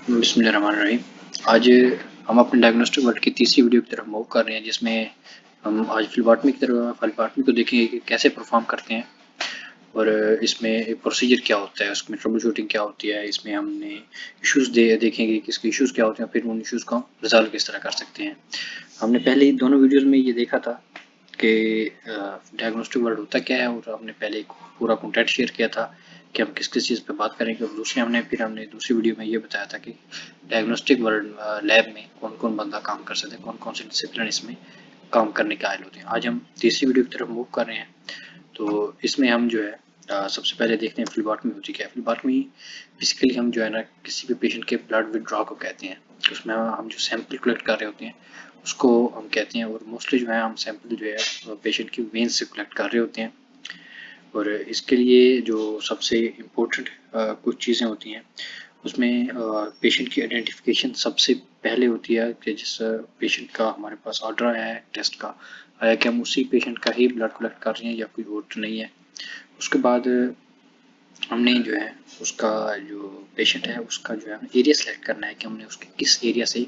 बिस्मिल्लाहिर्रहमानिर्रहीम। आज हम अपने डायग्नोस्टिक वर्ल्ड की तीसरी वीडियो की तरफ मूव कर रहे हैं, जिसमें हम आज फिलबॉटमी को देखेंगे कि कैसे परफॉर्म करते हैं और इसमें एक प्रोसीजर क्या होता है, उसमें ट्रबल शूटिंग क्या होती है, इसमें हमने इश्यूज देखेंगे कि इसके इश्यूज क्या होते हैं, फिर उन इश्यूज को हम रिजॉल्व किस तरह कर सकते हैं। हमने पहले ही दोनों वीडियोज़ में ये देखा था कि डायग्नोस्टिक वर्ड होता क्या है, और हमने पहले एक पूरा कंटेंट शेयर किया था कि हम किस किस चीज़ पे बात करेंगे, और हमने दूसरी वीडियो में ये बताया था कि डायग्नोस्टिक वर्ड लैब में कौन कौन बंदा काम कर सकता है, कौन कौन से डिसिप्लिन इसमें काम करने के आयल होते हैं। आज हम तीसरी वीडियो की तरफ मूव कर रहे हैं। तो इसमें हम जो है सबसे पहले देखते हैं फ्लीबॉटमी होती क्या है। फ्लीबॉटमी बेसिकली हम जो है ना किसी भी पेशेंट के ब्लड विदड्रॉ को कहते हैं। उसमें हम जो सैंपल कलेक्ट कर रहे होते हैं उसको हम कहते हैं, और मोस्टली जो है हम सैंपल जो है पेशेंट की वेन से कलेक्ट कर रहे होते हैं। और इसके लिए जो सबसे इम्पोर्टेंट कुछ चीज़ें होती हैं उसमें पेशेंट की आइडेंटिफिकेशन सबसे पहले होती है कि जिस पेशेंट का हमारे पास ऑर्डर आया है टेस्ट का, आया कि हम उसी पेशेंट का ही ब्लड कलेक्ट कर रहे हैं या कोई और तो नहीं है। उसके बाद हमने जो है उसका जो पेशेंट है उसका जो है एरिया सेलेक्ट करना है कि हमने उसके किस एरिया से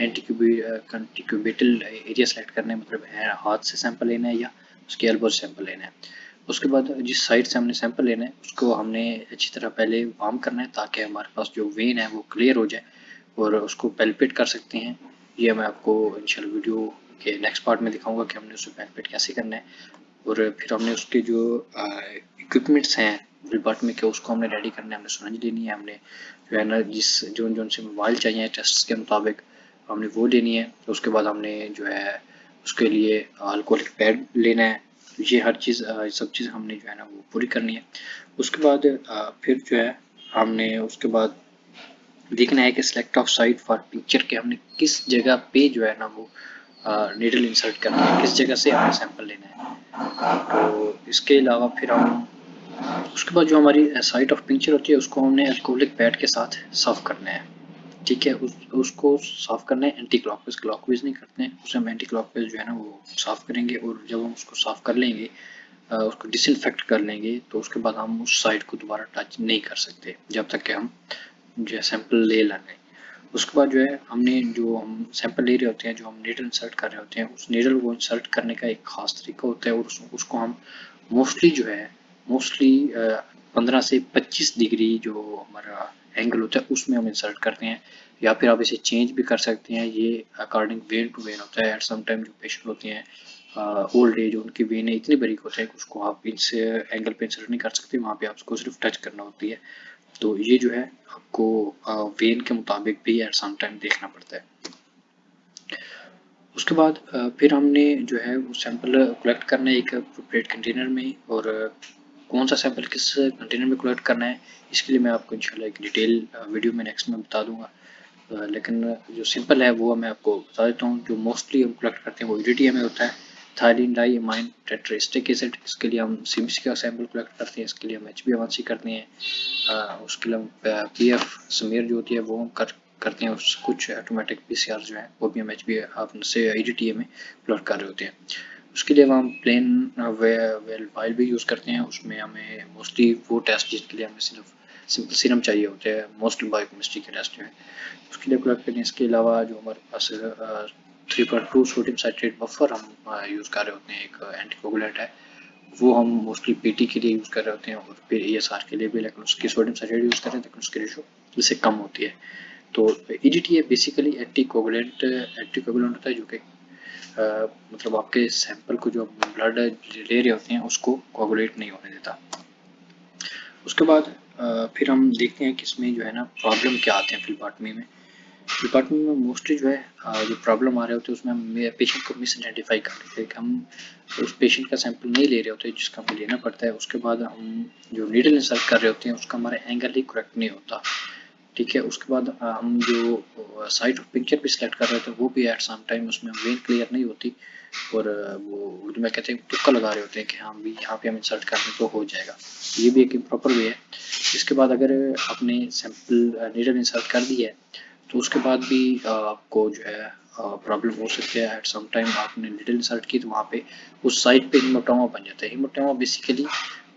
एंटीक्यूबेटल एरिया सेलेक्ट करना है, मतलब हाथ से सैंपल लेना है या उसके एल्बो से सैंपल लेना है। उसके बाद जिस साइड से हमने सैंपल लेना है उसको हमने अच्छी तरह पहले वार्म करना है ताकि हमारे पास जो वेन है वो क्लियर हो जाए और उसको पैल्पेट कर सकते हैं। ये मैं आपको इंशाल्लाह वीडियो के नेक्स्ट पार्ट में दिखाऊंगा कि हमने उसको पैल्पेट कैसे करना है। और फिर हमने उसके जो इक्विपमेंट्स हैं डिपार्टमेंट के उसको हमने रेडी करना है। हमने सिरिंज लेनी है, हमने जो है ना जिस जोन जोन से मोबाइल चाहिए टेस्ट के मुताबिक हमने वो लेनी है। तो उसके बाद हमने जो है उसके लिए अल्कोहलिक पैड लेना है। ये हर चीज़ सब चीज़ हमने जो है ना वो पूरी करनी है। उसके बाद फिर जो है हमने उसके बाद देखना है कि select of site for picture के हमने किस जगह पे जो है ना वो नीडल इंसर्ट करना है, किस जगह से हमें सैंपल लेना है। तो इसके अलावा फिर हम उसके बाद जो हमारी साइट ऑफ पिक्चर होती है उसको हमने अल्कोहलिक पैड के साथ साफ करना है। ठीक है, उसको साफ करना है एंटी क्लॉकवाइज, क्लॉकवाइज नहीं करते हैं उसे, हम एंटी क्लॉकवाइज जो है ना वो साफ करेंगे। और जब हम उसको साफ कर लेंगे उसको डिसइंफेक्ट कर लेंगे तो उसके बाद हम उस साइट को दोबारा टच नहीं कर सकते जब तक कि हम जो है सैंपल ले लें। उसके बाद जो है हमने जो हम सैंपल ले रहे होते हैं, जो हम नीडल इंसर्ट कर रहे होते हैं, उस नीडल को इंसर्ट करने का एक खास तरीका होता है और उसको हम मोस्टली जो है मोस्टली 15 से 25 डिग्री जो हमारा एंगल होता है उसमें हम इंसर्ट करते हैं, या फिर आप इसे चेंज भी कर सकते हैं। ये अकॉर्डिंग वेन टू वेन होता है। एट सम टाइम जो पेशेंट होते हैं ओल्ड एज, उनकी वेनें इतनी बारीक होती हैं कि उसको आप इस एंगल पे इंसर्ट नहीं कर सकते, वहाँ पे आपको सिर्फ टच करना होती है। तो ये जो है आपको वेन के मुताबिक भी एट सम टाइम देखना पड़ता है। उसके बाद फिर हमने जो है वो सैंपल कलेक्ट करना है एक अप्रोप्रिएट कंटेनर में, और कौन सा सैंपल किस कंटेनर में कलेक्ट करना है इसके लिए मैं आपको इंशाल्लाह एक डिटेल वीडियो में नेक्स्ट में बता दूंगा। लेकिन जो सिंपल है वो मैं आपको बता देता हूँ। जो मोस्टली हम कलेक्ट करते हैं वो ईडीटीए में होता है, थायलीन डाई अमाइन टेट्राएस्टिक एसिड। इसके लिए हम सीबीसी का सैंपल कलेक्ट करते हैं, इसके लिए हम HbA1c करते हैं। उसके लिए हम पीएफ स्मीयर जो होती है वो हम करते हैं। कुछ ऑटोमेटिक पीसीआर जो है वो भी हम से ईडीटीए में प्लॉट कर रहे होते हैं। उसके लिए हम प्लेन वेल फाइल भी यूज़ करते हैं। उसमें हमें मोस्टली वो टेस्ट जिसके लिए हमें सिर्फ सिंपल सीरम चाहिए होते हैं, मोस्टली बायोकेमिस्ट्री के टेस्ट जो है उसके लिए कलेक्ट करते हैं। इसके अलावा जो हमारे पास 3.2 सोडियम साइट्रेट बफर हम यूज़ कर रहे होते हैं, एक एंटीकोगुलेंट है, वो हम मोस्टली पीटी के लिए यूज़ कर रहे होते हैं और फिर ईएसआर के लिए भी, लेकिन उसकी सोडियम साइट्रेट यूज़ कर रहे हैं लेकिन उसकी रेशो इससे कम होती है। तो ईडीटीए बेसिकली एंटीकोगुलेंट होता है जो कि मतलब आपके सैंपल को जो ब्लड ले रहे होते हैं उसको कोगुलेट नहीं होने देता। उसके बाद फिर हम देखते हैं कि इसमें जो है ना प्रॉब्लम क्या आते हैं फ्लीबॉटमी में। डिपार्टमेंट में मोस्टली जो है जो प्रॉब्लम आ रहे होते हैं उसमें हम पेशेंट को मिस आइडेंटिफाई कर लेते हैं कि हम उस पेशेंट का सैंपल नहीं ले रहे होते जिसका हमें लेना पड़ता है। उसके बाद हम जो नीडल इंसर्ट कर रहे होते हैं उसका हमारा एंगल ही करेक्ट नहीं होता। ठीक है, उसके बाद हम जो साइट ऑफ पिक्चर भी सिलेक्ट कर रहे थे वो भी एट सम टाइम उसमें वेन क्लियर नहीं होती, और वो उर्दू में कहते हैं तुक्का लगा रहे होते हैं कि हाँ भी यहाँ पे हम इंसर्ट कर दें तो हो जाएगा। ये भी एक इम्प्रॉपर वे है। इसके बाद अगर आपने सैंपल नीडल इंसर्ट कर दिया है तो उसके बाद भी आपको जो है प्रॉब्लम हो सकती है। एट सम टाइम आपने नीडल इंसर्ट की तो वहाँ पे उस साइड पे हीमोटोमा बन जाता है। हीमोटोमा बेसिकली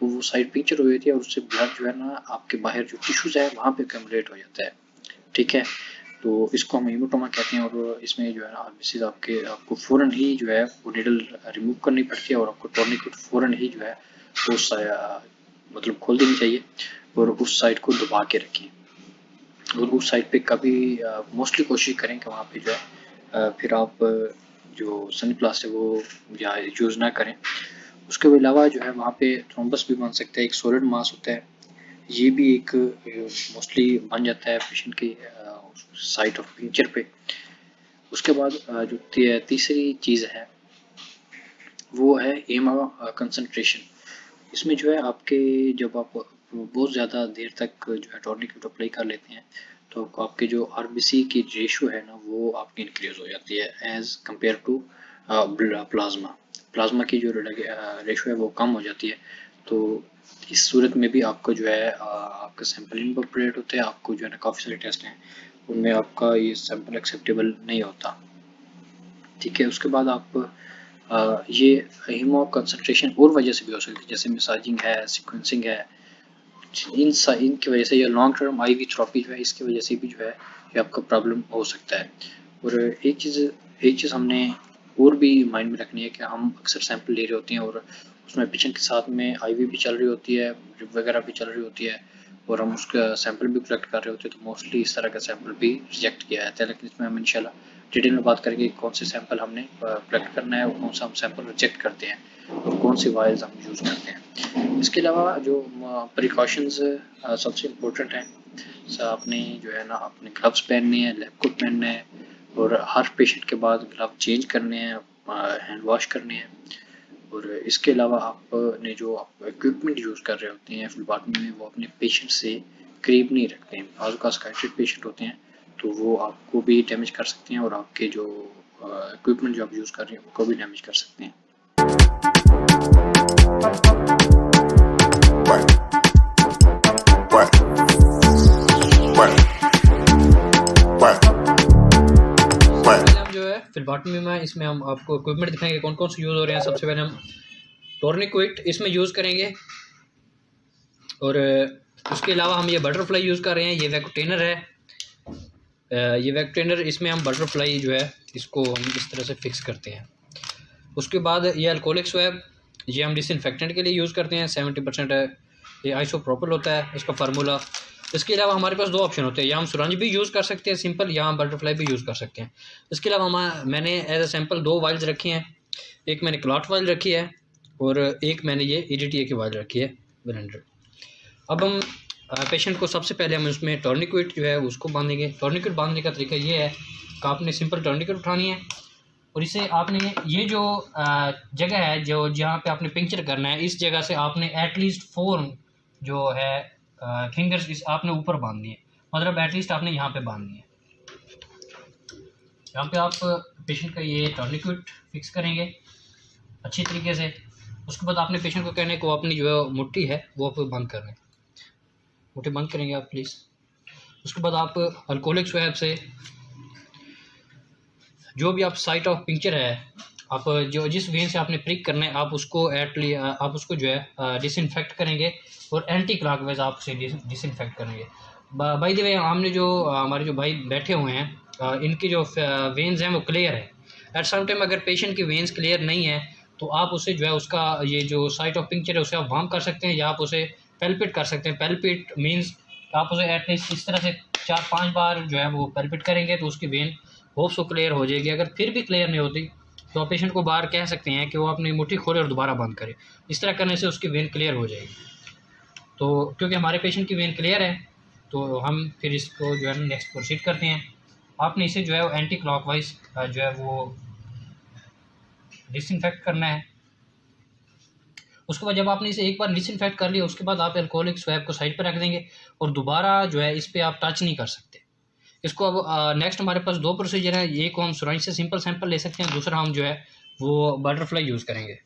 वो साइड पिक्चर हुई थी और उससे ब्लड जो है ना आपके बाहर जो टिश्यूज है वहाँ पे कम्युलेट हो जाता है। ठीक है। तो इसको हम हेमाटोमा कहते हैं और इसमें जो है ना आरबीसी आपको फ़ौरन ही जो है वो नीडल रिमूव करनी पड़ती है और आपको टॉर्निकेट फ़ौरन ही जो है उस मतलब खोल देनी चाहिए और उस साइड को दबा के रखें और उस साइड पे कभी मोस्टली कोशिश करें कि वहाँ पे जो है फिर आप जो सनप्लास्ट है वो या यूज़ ना करें। उसके अलावा जो है वहाँ पे थ्रोम्बस भी बन सकता है, एक सॉलिड मास होता है, ये भी एक मोस्टली बन जाता है पेशेंट की साइट ऑफ पिंचर पे। उसके बाद जो तीसरी चीज़ है वो है एमा कंसंट्रेशन। इसमें जो है आपके जब आप बहुत ज़्यादा देर तक जो है टॉर्निकेट अप्लाई कर लेते हैं तो आपके जो आरबीसी की रेशो है ना वो आपकी इंक्रीज हो जाती है as compared to plasma. Plasma की जो रेशो है वो कम हो जाती है। तो इस सूरत में भी आपको जो है आपका सैंपल इनकॉर्पोरेट होते हैं। आपको जो है ना काफ़ी सारे टेस्ट हैं उनमें आपका ये सैंपल एक्सेप्टेबल नहीं होता। ठीक है, उसके बाद आप ये हीमो कंसंट्रेशन और वजह से भी हो सकती है, जैसे मिसाजिंग है, सीक्वेंसिंग है, इनकी वजह से या लॉन्ग टर्म आईवी थेरेपी जो है इसकी वजह से भी जो है ये आपका प्रॉब्लम हो सकता है। और एक चीज़ हमने और भी माइंड में रखनी है कि हम अक्सर सैंपल ले रहे होते हैं और उसमें पेशेंट के साथ में आईवी भी चल रही होती है, ड्रिप वगैरह भी चल रही होती है और हम उसका सैंपल भी कलेक्ट कर रहे होते हैं, तो मोस्टली इस तरह का सैंपल भी रिजेक्ट किया जाता है। लेकिन इसमें हम इंशाल्लाह डिटेल में बात करेंगे कौन से सैंपल हमने कलेक्ट करना है और कौन सा हम सैंपल रिजेक्ट करते हैं और कौन सी वायल्स हम यूज़ करते हैं। इसके अलावा जो प्रिकॉशंस सबसे इम्पोर्टेंट हैं, आपने जो है ना अपने ग्लव्स पहनने हैं, लैब कोट पहनना है और हर पेशेंट के बाद ग्लव चेंज करने हैं, हैंड वॉश करने हैं। और इसके अलावा आपने जो आप इक्विपमेंट यूज़ कर रहे होते हैं फ्लूबाटमी में वो अपने पेशेंट से करीब नहीं रखते हैं। बाज़ का साइकाइट्रिक पेशेंट होते हैं तो वो आपको भी डैमेज कर सकते हैं और आपके जो इक्विपमेंट जो आप यूज़ कर रहे हैं उनको भी डैमेज कर सकते हैं। फ्लूबाटमी में इसमें हम आपको इक्विपमेंट दिखाएंगे कौन कौन से यूज़ हो रहे हैं। सबसे पहले हम टॉर्निक्विट इसमें यूज़ करेंगे और उसके अलावा हम ये बटरफ्लाई यूज़ कर रहे हैं। ये वैक्यूटेनर है, ये वैक्यूटेनर इसमें हम बटरफ्लाई जो है इसको हम इस तरह से फिक्स करते हैं। उसके बाद ये अल्कोहलिक स्वैब, ये हम डिसइंफेक्टेंट के लिए यूज़ करते हैं। 70% ये आइसोप्रोपिल होता है इसका फार्मूला। इसके अलावा हमारे पास दो ऑप्शन होते हैं, या हम सुरंज भी यूज़ कर सकते हैं सिंपल, या हम बटरफ्लाई भी यूज़ कर सकते हैं। इसके अलावा मैंने एज अ सैम्पल दो वाइल्स रखी हैं, एक मैंने क्लॉट वाइल रखी है और एक मैंने ये EDTA की वाइल रखी है 100। अब हम पेशेंट को सबसे पहले हम उसमें टॉर्निक्विट जो है उसको बांधेंगे। टॉर्निक्विट बांधने का तरीका ये है कि आपने सिंपल टॉर्निक्विट उठानी है और इसे आपने ये जो जगह है जो जहाँ पे आपने पिंचर करना है इस जगह से आपने एटलीस्ट 4 जो है फिंगर्स इस आपने ऊपर बांधनी है, मतलब एटलीस्ट आपने यहाँ पे बांधनी है। यहाँ पे आप पेशेंट का ये टॉर्निक्विट फिक्स करेंगे अच्छी तरीके से। उसके बाद आपने पेशेंट को कहने को अपनी जो है मुट्ठी है वो आप बंद कर रहे हैं, मुट्ठी बंद करेंगे आप प्लीज़। उसके बाद आप अल्कोहलिक स्वैब से जो भी आप साइट ऑफ पिंचर है आप जो जिस वेन से आपने प्रिक करना है आप उसको जो है डिसइंफेक्ट करेंगे और एंटी क्लॉकवाइज आप उसे डिसइंफेक्ट करेंगे। बाय द वे हमने जो हमारे जो भाई बैठे हुए हैं इनकी जो वेन्स हैं वो क्लियर है। एट सम टाइम अगर पेशेंट की वेन्स क्लियर नहीं है तो आप उसे जो है उसका ये जो साइट ऑफ पिंचर है उसे आप वार्म कर सकते हैं या आप उसे पैल्पिट कर सकते हैं। पैल्पिट मीन्स आप उसे एटलीस्ट इस तरह से 4-5 बार जो है वो पैल्पिट करेंगे तो उसकी वेन होप सो क्लियर हो जाएगी। अगर फिर भी क्लियर नहीं होती तो आप पेशेंट को बाहर कह सकते हैं कि वो अपनी मुट्ठी खोले और दोबारा बंद करे। इस तरह करने से उसकी वेन क्लियर हो जाएगी। तो क्योंकि हमारे पेशेंट की वेन क्लियर है तो हम फिर इसको जो है नेक्स्ट प्रोसीड करते हैं। आपने इसे जो है वो एंटी क्लॉकवाइज जो है वो डिसइंफेक्ट करना है। उसके बाद जब आपने इसे एक बार डिसइंफेक्ट कर लिया उसके बाद आप अल्कोहलिक स्वैब को साइड पर रख देंगे और दोबारा जो है इस पर आप टच नहीं कर सकते इसको। अब नेक्स्ट हमारे पास दो प्रोसीजर है, एक को हम सुरंज से सिंपल सैंपल ले सकते हैं, दूसरा हम जो है वो बटरफ्लाई यूज़ करेंगे।